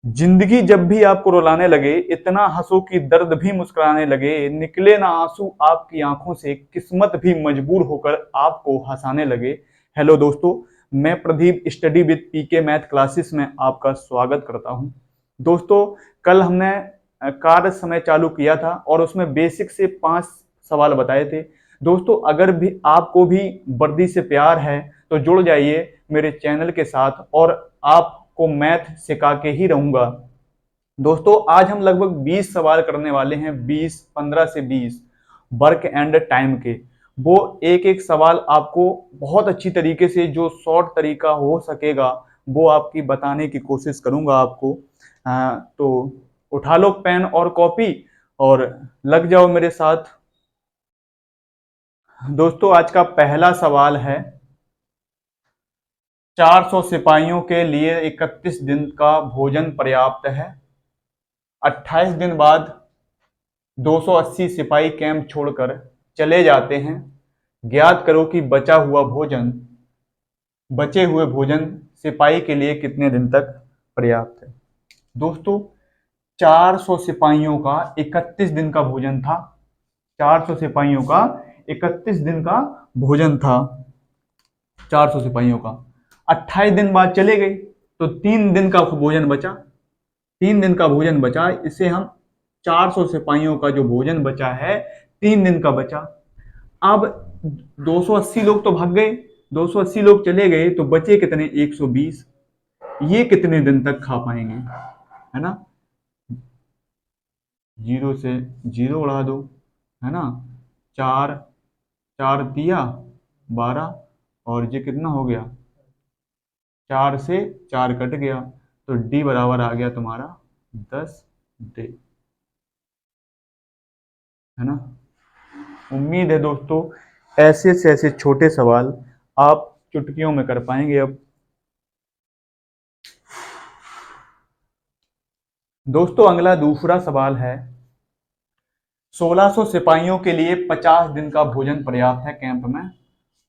जिंदगी जब भी आपको रुलाने लगे, इतना हंसो कि दर्द भी मुस्कुराने लगे, निकले ना आंसू आपकी आंखों से, किस्मत भी मजबूर होकर आपको हंसाने लगे। हेलो दोस्तों, मैं Pradeep study with PK math classes में आपका स्वागत करता हूं। दोस्तों, कल हमने कार्य समय चालू किया था और उसमें बेसिक से 5 सवाल बताए थे। दोस्तों, अगर भी आपको भी वर्दी से प्यार है तो जुड़ जाइए मेरे चैनल के साथ और आपको मैथ सिखा के ही रहूंगा। दोस्तों, आज हम लगभग 20 सवाल करने वाले हैं, 15 से 20 वर्क एंड टाइम के। वो एक एक सवाल आपको बहुत अच्छी तरीके से, जो शॉर्ट तरीका हो सकेगा वो आपकी बताने की कोशिश करूंगा आपको। तो उठा लो पेन और कॉपी और लग जाओ मेरे साथ। दोस्तों, आज का पहला सवाल है, 400 सिपाहियों के लिए 31 दिन का भोजन पर्याप्त है। 28 दिन बाद 280 सिपाही कैंप छोड़कर चले जाते हैं। ज्ञात करो कि बचे हुए भोजन सिपाही के लिए कितने दिन तक पर्याप्त है। दोस्तों, 400 सिपाहियों का 31 दिन का भोजन था। 400 सिपाहियों का 31 दिन का भोजन था। 400 सिपाहियों का 28 दिन बाद चले गए तो 3 दिन का भोजन बचा। 3 दिन का भोजन बचा, इसे हम 400 सिपाहियों का जो भोजन बचा है 3 दिन का बचा। अब 280 लोग तो भाग गए, 280 लोग चले गए तो बचे कितने? 120। ये कितने दिन तक खा पाएंगे, है ना? जीरो से जीरो उड़ा दो, है ना? 4 4 दिया 12 और ये कितना हो गया? 4 से 4 कट गया तो डी बराबर आ गया तुम्हारा 10 डे, है ना? उम्मीद है दोस्तों ऐसे से ऐसे छोटे सवाल आप चुटकियों में कर पाएंगे। अब दोस्तों, अगला दूसरा सवाल है, 1600 सिपाहियों के लिए 50 दिन का भोजन पर्याप्त है कैंप में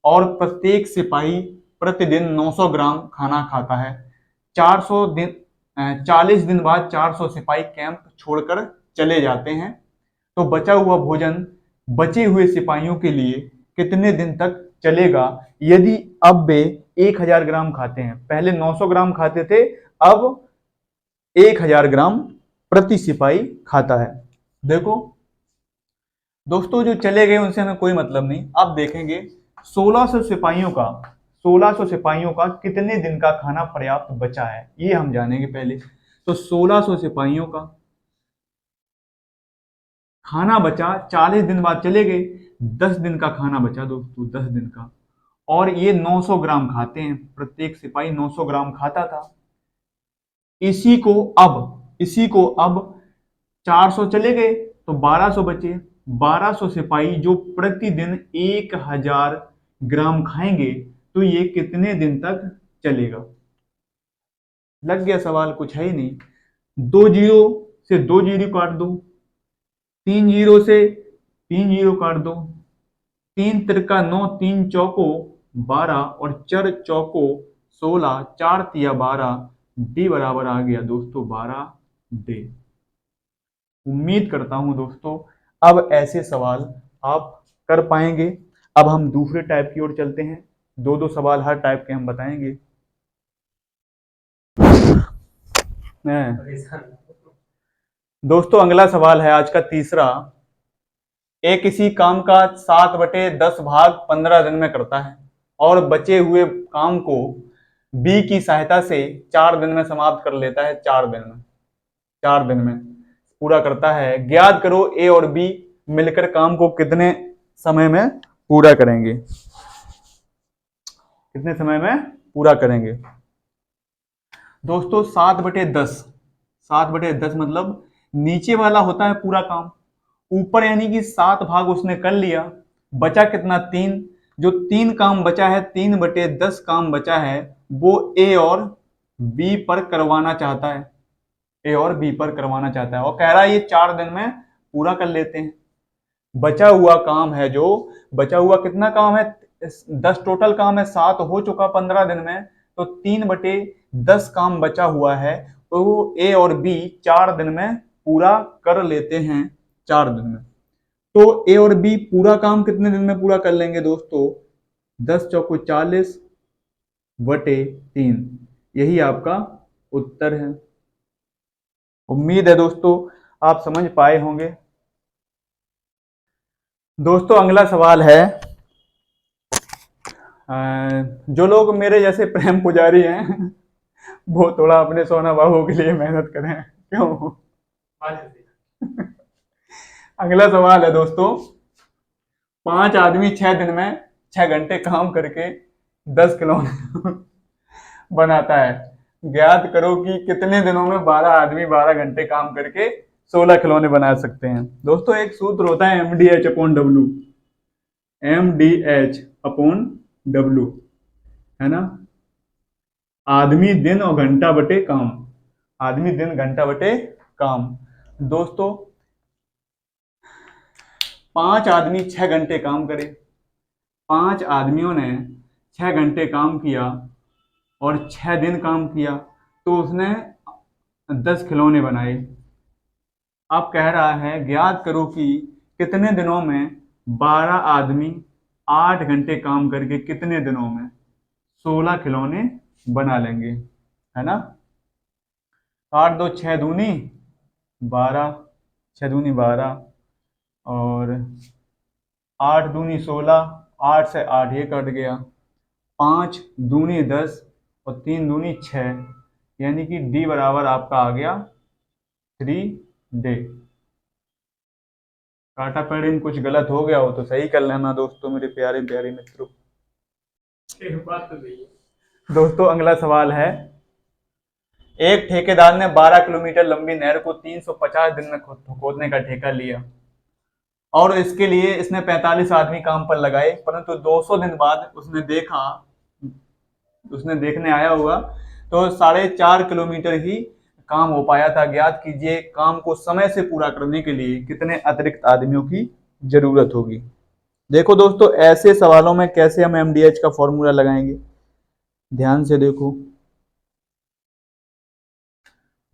और प्रत्येक सिपाही प्रतिदिन 900 ग्राम खाना खाता है। 40 दिन बाद 400 सिपाही कैंप छोड़कर चले जाते हैं तो बचा हुआ भोजन बचे हुए सिपाहियों के लिए कितने दिन तक चलेगा? यदि अब वे 1000 ग्राम खाते हैं, पहले 900 ग्राम खाते थे, अब 1000 ग्राम प्रति सिपाही खाता है। देखो दोस्तों, जो चले गए उनसे हमें कोई मतलब नहीं। अब देखेंगे 1600 सिपाहियों का 1600 सिपाहियों का कितने दिन का खाना पर्याप्त बचा है, ये हम जानेंगे पहले। तो 1600 सिपाहियों का खाना बचा, 40 दिन बाद चले गए, 10 दिन का खाना बचा दोस्तों, 10 दिन का। और ये 900 ग्राम खाते हैं, प्रत्येक सिपाही 900 ग्राम खाता था। इसी को अब 400 चले गए तो 1200 बचे। 1200 सिपाही जो प्रतिदिन 1000 ग्राम खाएंगे तो ये कितने दिन तक चलेगा? लग गया सवाल, कुछ है ही नहीं। 2 जीरो से 2 जीरो काट दो, 3 जीरो से 3 जीरो काट दो, 3 तिरका 9, 3 चौको 12 और 4 चौको 16, 4 तिया 12, डी बराबर आ गया दोस्तों 12 डे। उम्मीद करता हूं दोस्तों अब ऐसे सवाल आप कर पाएंगे। अब हम दूसरे टाइप की ओर चलते हैं। 2 सवाल हर टाइप के हम बताएंगे। दोस्तों, अगला सवाल है आज का तीसरा, एक किसी काम का 7/10 भाग 15 दिन में करता है और बचे हुए काम को बी की सहायता से 4 दिन में समाप्त कर लेता है। 4 दिन में पूरा करता है। ज्ञात करो ए और बी मिलकर काम को कितने समय में पूरा करेंगे? कितने समय में पूरा करेंगे? दोस्तों, 7/10 मतलब नीचे वाला होता है पूरा काम, ऊपर यानी कि 7 भाग उसने कर लिया, बचा कितना? 3। जो 3 काम बचा है, 3/10 काम बचा है, वो ए और बी पर करवाना चाहता है। और कह रहा है ये 4 दिन में पूरा कर लेते हैं। बचा हुआ काम है, जो बचा हुआ कितना काम है? 10 टोटल काम है, 7 हो चुका 15 दिन में, तो 3/10 काम बचा हुआ है, तो ए और बी 4 दिन में पूरा कर लेते हैं, 4 दिन में। तो ए और बी पूरा काम कितने दिन में पूरा कर लेंगे दोस्तों? 10 चौको 40 बटे 3, यही आपका उत्तर है। उम्मीद है दोस्तों आप समझ पाए होंगे। दोस्तों अगला सवाल है, जो लोग मेरे जैसे प्रेम पुजारी हैं वो थोड़ा अपने सोना बाबू के लिए मेहनत करें। क्यों? अगला सवाल है दोस्तों, 5 आदमी 6 दिन में 6 घंटे काम करके 10 किलो बनाता है। ज्ञात करो कि कितने दिनों में 12 आदमी 12 घंटे काम करके 16 खिलौने बना सकते हैं। दोस्तों एक सूत्र होता है MDH/W, MDH/W, है ना? आदमी दिन और घंटा बटे काम, आदमी दिन घंटा बटे काम। दोस्तों 5 आदमी 6 घंटे काम करे, 5 आदमियों ने 6 घंटे काम किया और 6 दिन काम किया, तो उसने 10 खिलौने बनाए। अब कह रहा है ज्ञात करो कि कितने दिनों में 12 आदमी 8 घंटे काम करके कितने दिनों में 16 खिलौने बना लेंगे, है ना? 8 2 6 दूनी 12, 6 दूनी 12 और 8 दूनी 16, 8 से 8 ये कट गया, 5 दूनी 10 और 3 दूनी 6, यानी कि डी बराबर आपका आ गया 3 डे। काटा पेड़ में कुछ गलत हो गया हो तो सही कर लेना दोस्तों, मेरे प्यारे प्यारे मित्रों। बात तो सही है। दोस्तों अगला सवाल है, एक ठेकेदार ने 12 किलोमीटर लंबी नहर को 350 दिन में खोदने का ठेका लिया और इसके लिए इसने 45 आदमी काम पर लगाए, परंतु 200 दिन बाद उसने देखने आया होगा तो 4.5 किलोमीटर ही काम हो पाया था। ज्ञात कीजिए काम को समय से पूरा करने के लिए कितने अतिरिक्त आदमियों की जरूरत होगी। देखो दोस्तों ऐसे सवालों में कैसे हम MDH का फॉर्मूला लगाएंगे, ध्यान से देखो।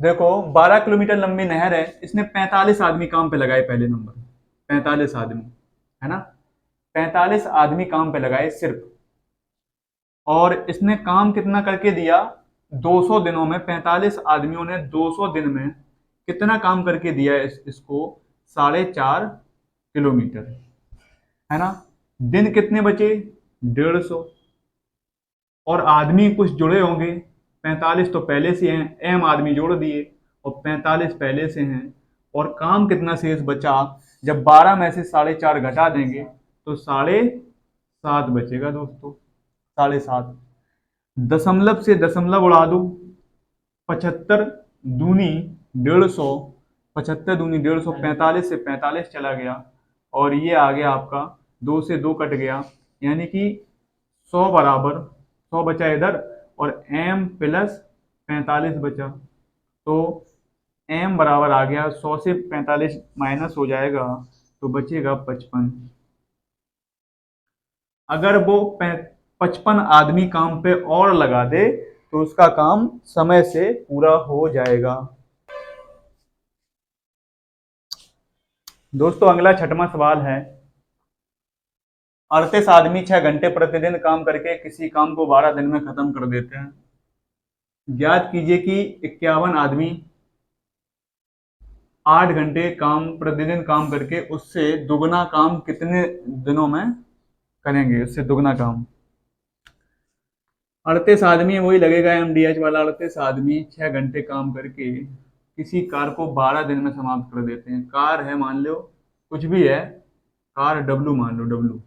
देखो 12 किलोमीटर लंबी नहर है, इसने 45 आदमी काम पे लगाए, पहले नंबर 45 आदमी, है ना? 45 आदमी काम पे लगाए सिर्फ, और इसने काम कितना करके दिया? 200 दिनों में 45 आदमियों ने 200 दिन में कितना काम करके दिया इसको? 4.5 किलोमीटर, है ना? दिन कितने बचे? 150, और आदमी कुछ जुड़े होंगे, 45 तो पहले से हैं, एम आदमी जोड़ दिए और 45 पहले से हैं, और काम कितना शेष बचा? जब 12 में से 4.5 घटा देंगे तो 7.5 बचेगा दोस्तों, 7.5। दशमलव से दशमलव उड़ा दो, 75 दूनी 150, 75 दूनी 150, 45 से 45 चला गया और ये आ गया आपका 2 से 2 कट गया, यानी कि 100 बराबर 100 बचा इधर और m प्लस 45 बचा, तो m बराबर आ गया 100 से 45 माइनस हो जाएगा तो बचेगा 55। अगर वो 55 आदमी काम पे और लगा दे तो उसका काम समय से पूरा हो जाएगा। दोस्तों अगला 6वां सवाल है, 38 आदमी 6 घंटे प्रतिदिन काम करके किसी काम को 12 दिन में खत्म कर देते हैं। ज्ञात कीजिए कि 51 आदमी 8 घंटे काम प्रतिदिन काम करके उससे दुगना काम कितने दिनों में करेंगे? उससे दुगना काम। 38 आदमी वही लगेगा MDH वाला, 38 आदमी 6 घंटे काम करके किसी कार को 12 दिन में समाप्त कर देते हैं। कार है, मान लो कुछ भी है, कार W मान लो, W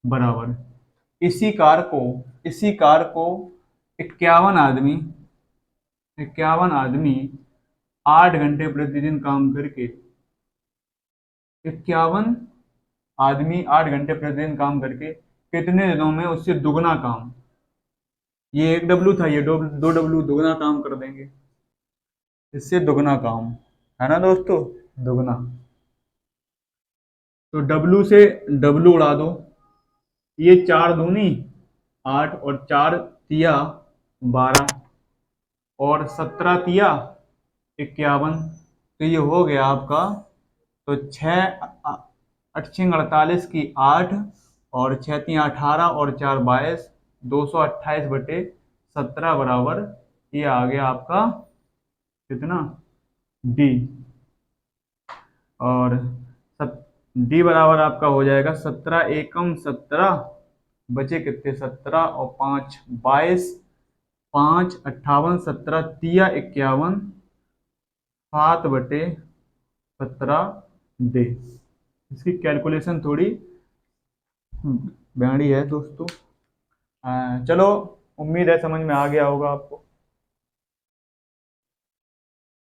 बराबर इसी कार को 51 आदमी 8 घंटे प्रतिदिन काम करके 51 आदमी 8 घंटे प्रतिदिन काम करके कितने दिनों में उससे दुगना काम, ये 1 W था, ये 2 W, दुगना काम कर देंगे, इससे दुगना काम, है ना दोस्तों? दुगना। तो W से W उड़ा दो, ये 4 दूनी 8 और 4 तिया 12 और 17 तिया 51, तो ये हो गया आपका। तो 6 8 की 8, और 6 3 18 और 4 22, 228/17 बराबर, ये आ गया आपका कितना, डी। और सत डी बराबर आपका हो जाएगा 17 एकम 17, बचे कितने 17 और 5 22, 5 58, 17 तिया 51, 7/17 डे। इसकी कैलकुलेशन थोड़ी बैंडी है दोस्तों। चलो, उम्मीद है समझ में आ गया होगा आपको।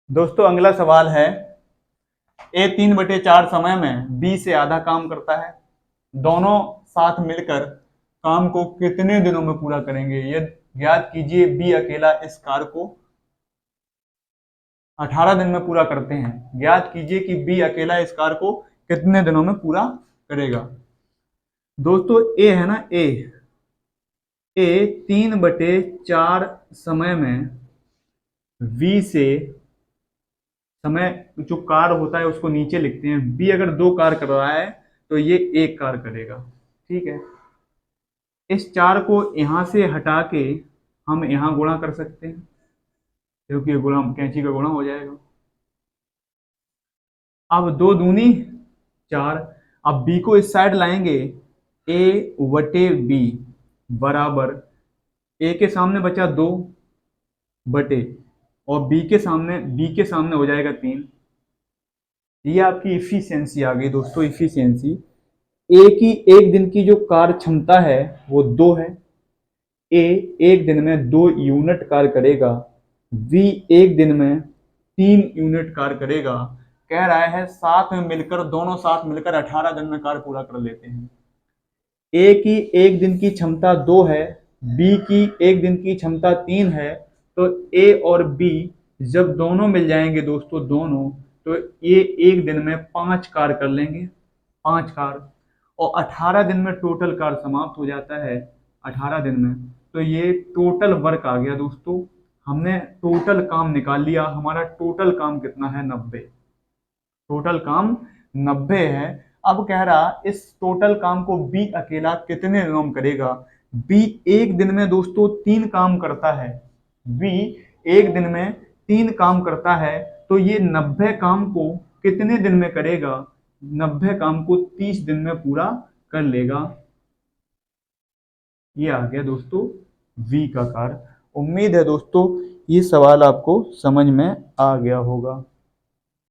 दोस्तों अगला सवाल है, ए 3/4 समय में बी से आधा काम करता है, दोनों साथ मिलकर काम को कितने दिनों में पूरा करेंगे? ये ज्ञात कीजिए। बी अकेला इस कार्य को 18 दिन में पूरा करते हैं, ज्ञात कीजिए कि बी अकेला इस कार्य को कितने दिनों में पूरा करेगा। दोस्तों ए है ना, ए 3/4 समय में वी से, समय जो कार्य होता है उसको नीचे लिखते हैं, बी अगर 2 कार्य कर रहा है तो ये 1 कार्य करेगा। ठीक है, इस 4 को यहां से हटा के हम यहां गुणा कर सकते हैं, क्योंकि गुणा कैंची का गुणा हो जाएगा। अब 2 दूनी 4, अब बी को इस साइड लाएंगे, A/B बराबर, ए के सामने बचा 2 बटे, और बी के सामने हो जाएगा 3। ये आपकी इफिशियंसी आ गई दोस्तों, इफिशियंसी। ए की एक दिन की जो कार्य क्षमता है वो 2 है। ए एक दिन में 2 यूनिट कार्य करेगा, बी एक दिन में 3 यूनिट कार्य करेगा। कह रहा है साथ में मिलकर, दोनों साथ मिलकर 18 दिन में कार्य पूरा कर लेते हैं। ए की एक दिन की क्षमता 2 है, बी की एक दिन की क्षमता 3 है, तो ए और बी जब दोनों मिल जाएंगे दोस्तों, दोनों, तो ये एक दिन में 5 कार्य कर लेंगे, 5 कार्य, और 18 दिन में टोटल कार्य समाप्त हो जाता है, 18 दिन में। तो ये टोटल वर्क आ गया दोस्तों, हमने टोटल काम निकाल लिया। हमारा टोटल काम कितना है, 90। टोटल काम 90 है। अब कह रहा इस टोटल काम को बी अकेला कितने दिनों में करेगा? बी एक दिन में दोस्तों 3 काम करता है, बी एक दिन में 3 काम करता है, तो ये 90 काम को कितने दिन में करेगा? 90 काम को 30 दिन में पूरा कर लेगा। ये आ गया दोस्तों वी का कार्य। उम्मीद है दोस्तों ये सवाल आपको समझ में आ गया होगा।